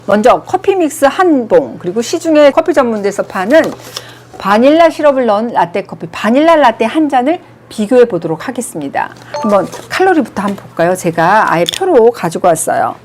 먼저 커피 믹스 한 봉, 그리고 시중에 커피 전문점에서 파는 바닐라 시럽을 넣은 라떼 커피, 바닐라 라떼 한 잔을 비교해 보도록 하겠습니다. 한번 칼로리부터 한번 볼까요? 제가 아예 표로 가지고 왔어요.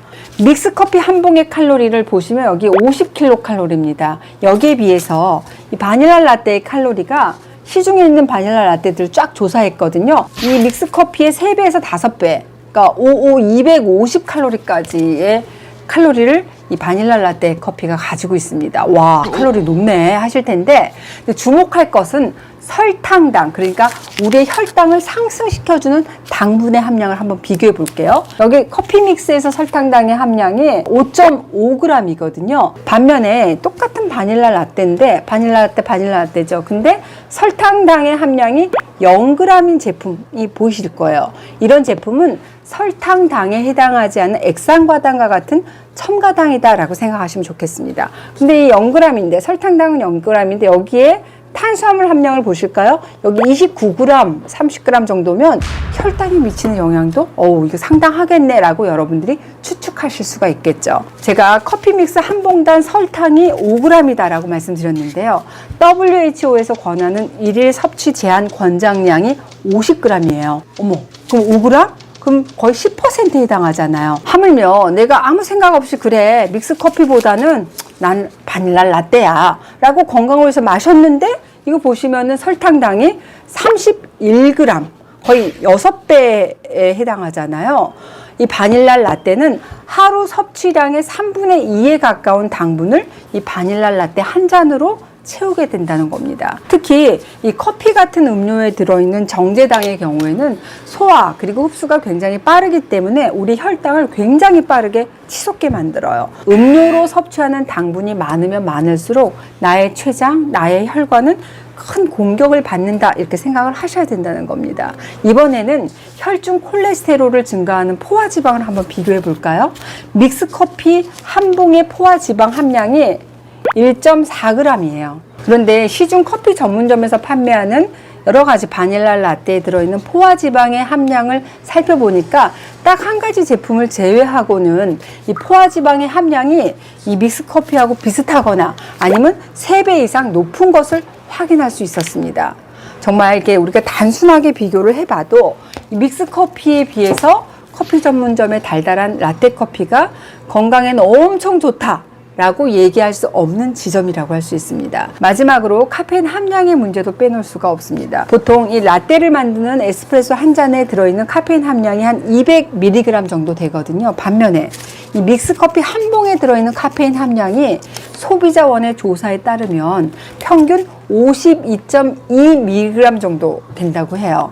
믹스 커피 한 봉의 칼로리를 보시면 여기 50kcal입니다. 여기에 비해서 이 바닐라 라떼의 칼로리가 시중에 있는 바닐라 라떼들 쫙 조사했거든요. 이 믹스 커피의 3배에서 5배, 그러니까 250칼로리까지의 칼로리를 이 바닐라 라떼 커피가 가지고 있습니다. 와, 칼로리 높네 하실 텐데, 주목할 것은 설탕당, 그러니까 우리의 혈당을 상승시켜주는 당분의 함량을 한번 비교해 볼게요. 여기 커피 믹스에서 설탕당의 함량이 5.5g이거든요. 반면에 똑같은 바닐라 라떼인데, 바닐라 라떼죠. 근데 설탕당의 함량이 0g인 제품이 보이실 거예요. 이런 제품은 설탕당에 해당하지 않는 액상과당과 같은 첨가당이다 라고 생각하시면 좋겠습니다. 근데 이 0g인데, 설탕당은 0g인데 여기에 탄수화물 함량을 보실까요? 여기 29g, 30g 정도면 혈당에 미치는 영향도 이거 상당하겠네 라고 여러분들이 추측하실 수가 있겠죠. 제가 커피 믹스 한 봉당 설탕이 5g이다 라고 말씀드렸는데요. WHO에서 권하는 일일 섭취 제한 권장량이 50g이에요. 어머, 그럼 5g? 그럼 거의 10%에 해당하잖아요. 하물며 내가 아무 생각 없이 그래, 믹스 커피보다는 난 바닐라 라떼야 라고 건강을 위해서 마셨는데, 이거 보시면은 설탕당이 31g, 거의 6배에 해당하잖아요. 이 바닐라 라떼는 하루 섭취량의 3분의 2에 가까운 당분을 이 바닐라 라떼 한 잔으로 채우게 된다는 겁니다. 특히 이 커피 같은 음료에 들어있는 정제당의 경우에는 소화 그리고 흡수가 굉장히 빠르기 때문에 우리 혈당을 굉장히 빠르게 치솟게 만들어요. 음료로 섭취하는 당분이 많으면 많을수록 나의 췌장, 나의 혈관은 큰 공격을 받는다, 이렇게 생각을 하셔야 된다는 겁니다. 이번에는 혈중 콜레스테롤을 증가하는 포화지방을 한번 비교해 볼까요? 믹스 커피 한 봉의 포화지방 함량이 1.4g이에요. 그런데 시중 커피 전문점에서 판매하는 여러 가지 바닐라 라떼에 들어있는 포화지방의 함량을 살펴보니까 딱 한 가지 제품을 제외하고는 이 포화지방의 함량이 이 믹스 커피하고 비슷하거나 아니면 3배 이상 높은 것을 확인할 수 있었습니다. 정말 이게 우리가 단순하게 비교를 해봐도 이 믹스 커피에 비해서 커피 전문점의 달달한 라떼 커피가 건강에는 엄청 좋다 라고 얘기할 수 없는 지점이라고 할 수 있습니다. 마지막으로 카페인 함량의 문제도 빼놓을 수가 없습니다. 보통 이 라떼를 만드는 에스프레소 한 잔에 들어있는 카페인 함량이 한 200mg 정도 되거든요. 반면에 이 믹스 커피 한 봉에 들어있는 카페인 함량이 소비자원의 조사에 따르면 평균 52.2mg 정도 된다고 해요.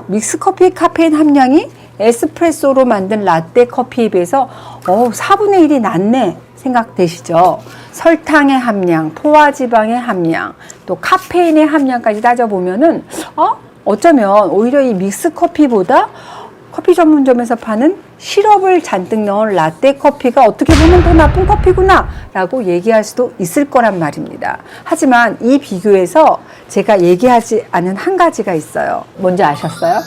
믹스 커피 카페인 함량이 에스프레소로 만든 라떼 커피에 비해서 4분의 1이 낮네 생각되시죠? 설탕의 함량, 포화지방의 함량, 또 카페인의 함량까지 따져보면은 어쩌면 오히려 이 믹스 커피보다 커피 전문점에서 파는 시럽을 잔뜩 넣은 라떼 커피가 어떻게 보면 더 나쁜 커피구나 라고 얘기할 수도 있을 거란 말입니다. 하지만 이 비교에서 제가 얘기하지 않은 한 가지가 있어요. 뭔지 아셨어요?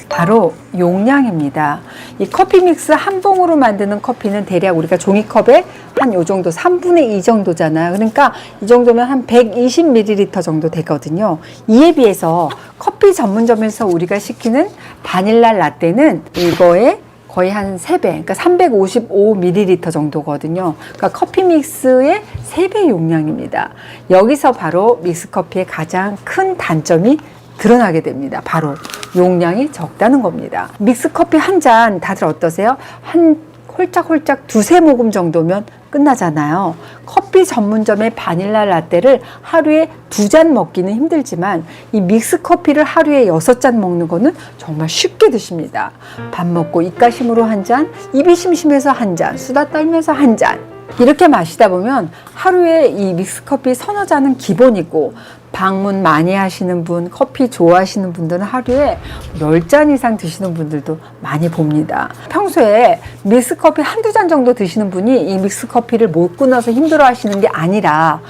바로 용량입니다. 이 커피 믹스 한 봉으로 만드는 커피는 대략 우리가 종이컵에 한 요 정도 3분의 2 정도잖아요. 그러니까 이 정도면 한 120ml 정도 되거든요. 이에 비해서 커피 전문점에서 우리가 시키는 바닐라 라떼는 이거에 거의 한 3배, 그러니까 355ml 정도거든요. 그러니까 커피 믹스의 3배 용량입니다. 여기서 바로 믹스 커피의 가장 큰 단점이 드러나게 됩니다. 바로 용량이 적다는 겁니다. 믹스 커피 한 잔 다들 어떠세요? 한 홀짝홀짝 2-3모금 정도면 끝나잖아요. 커피 전문점의 바닐라 라떼를 하루에 2잔 먹기는 힘들지만 이 믹스 커피를 하루에 6잔 먹는 거는 정말 쉽게 드십니다. 밥 먹고 입가심으로 한 잔, 입이 심심해서 한 잔, 수다 떨면서 한 잔, 이렇게 마시다 보면 하루에 이 믹스 커피 3-4잔은 기본이고, 방문 많이 하시는 분, 커피 좋아하시는 분들은 하루에 10잔 이상 드시는 분들도 많이 봅니다. 평소에 믹스 커피 1-2잔 정도 드시는 분이 이 믹스 커피를 못 끊어서 힘들어 하시는 게 아니라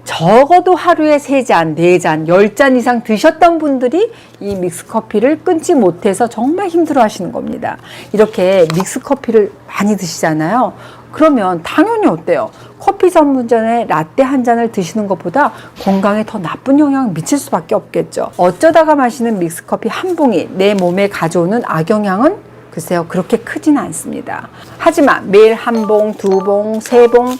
적어도 하루에 3잔, 4잔, 10잔 이상 드셨던 분들이 이 믹스 커피를 끊지 못해서 정말 힘들어 하시는 겁니다. 이렇게 믹스 커피를 많이 드시잖아요. 그러면 당연히 어때요? 커피 전문점에 라떼 한 잔을 드시는 것보다 건강에 더 나쁜 영향을 미칠 수밖에 없겠죠. 어쩌다가 마시는 믹스커피 한 봉이 내 몸에 가져오는 악영향은 글쎄요, 그렇게 크지는 않습니다. 하지만 매일 한 봉, 두 봉, 세 봉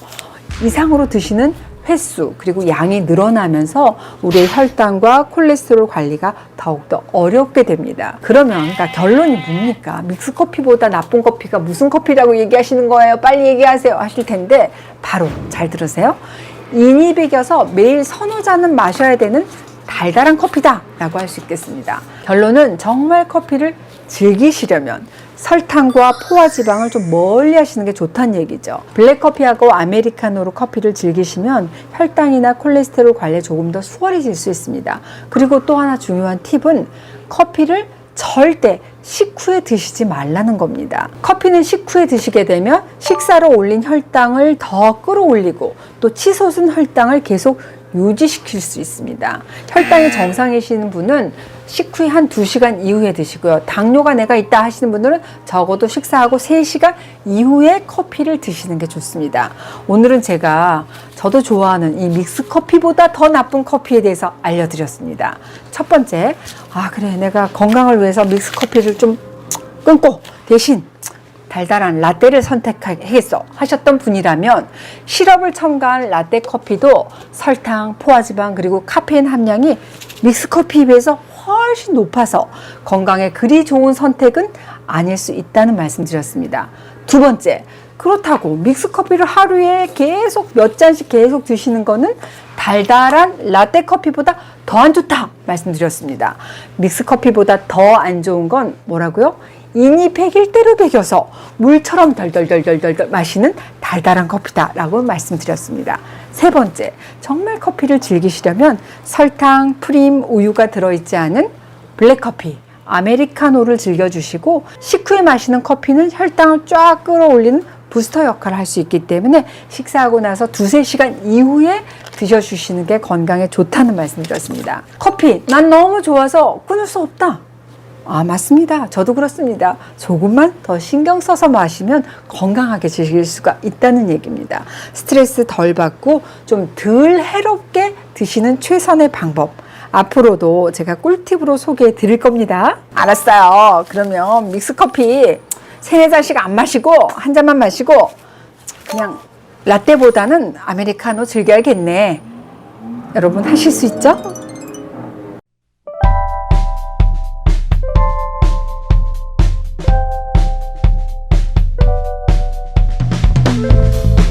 이상으로 드시는 횟수 그리고 양이 늘어나면서 우리의 혈당과 콜레스테롤 관리가 더욱더 어렵게 됩니다. 그러면 그러니까 결론이 뭡니까? 믹스커피보다 나쁜 커피가 무슨 커피라고 얘기하시는 거예요? 빨리 얘기하세요 하실 텐데 바로 잘 들으세요. 인이 배겨서 매일 서너 잔은 마셔야 되는 달달한 커피다 라고 할 수 있겠습니다. 결론은 정말 커피를 즐기시려면 설탕과 포화지방을 좀 멀리 하시는 게 좋다는 얘기죠. 블랙커피하고 아메리카노로 커피를 즐기시면 혈당이나 콜레스테롤 관리에 조금 더 수월해질 수 있습니다. 그리고 또 하나 중요한 팁은 커피를 절대 식후에 드시지 말라는 겁니다. 커피는 식후에 드시게 되면 식사로 올린 혈당을 더 끌어올리고 또 치솟은 혈당을 계속 유지시킬 수 있습니다. 혈당이 정상이신 분은 식후에 한 2시간 이후에 드시고요. 당뇨가 내가 있다 하시는 분들은 적어도 식사하고 3시간 이후에 커피를 드시는 게 좋습니다. 오늘은 제가 저도 좋아하는 이 믹스커피보다 더 나쁜 커피에 대해서 알려드렸습니다. 첫 번째, 그래 내가 건강을 위해서 믹스커피를 좀 끊고 대신 달달한 라떼를 선택하겠어 하셨던 분이라면 시럽을 첨가한 라떼 커피도 설탕, 포화지방 그리고 카페인 함량이 믹스커피에 비해서 훨씬 높아서 건강에 그리 좋은 선택은 아닐 수 있다는 말씀 드렸습니다. 두 번째, 그렇다고 믹스커피를 하루에 계속 몇 잔씩 계속 드시는 거는 달달한 라떼 커피보다 더 안 좋다 말씀드렸습니다. 믹스커피보다 더 안 좋은 건 뭐라고요? 인이 100일대로 배겨서 물처럼 덜덜덜덜덜 마시는 달달한 커피다 라고 말씀드렸습니다. 세 번째, 정말 커피를 즐기시려면 설탕, 프림, 우유가 들어있지 않은 블랙커피, 아메리카노를 즐겨주시고 식후에 마시는 커피는 혈당을 쫙 끌어올리는 부스터 역할을 할 수 있기 때문에 식사하고 나서 2-3시간 이후에 드셔주시는 게 건강에 좋다는 말씀드렸습니다. 커피, 난 너무 좋아서 끊을 수 없다. 맞습니다. 저도 그렇습니다. 조금만 더 신경 써서 마시면 건강하게 즐길 수가 있다는 얘기입니다. 스트레스 덜 받고 좀 덜 해롭게 드시는 최선의 방법. 앞으로도 제가 꿀팁으로 소개해 드릴 겁니다. 알았어요. 그러면 믹스커피 3-4잔씩 안 마시고 한 잔만 마시고 그냥 라떼보다는 아메리카노 즐겨야겠네. 여러분 하실 수 있죠?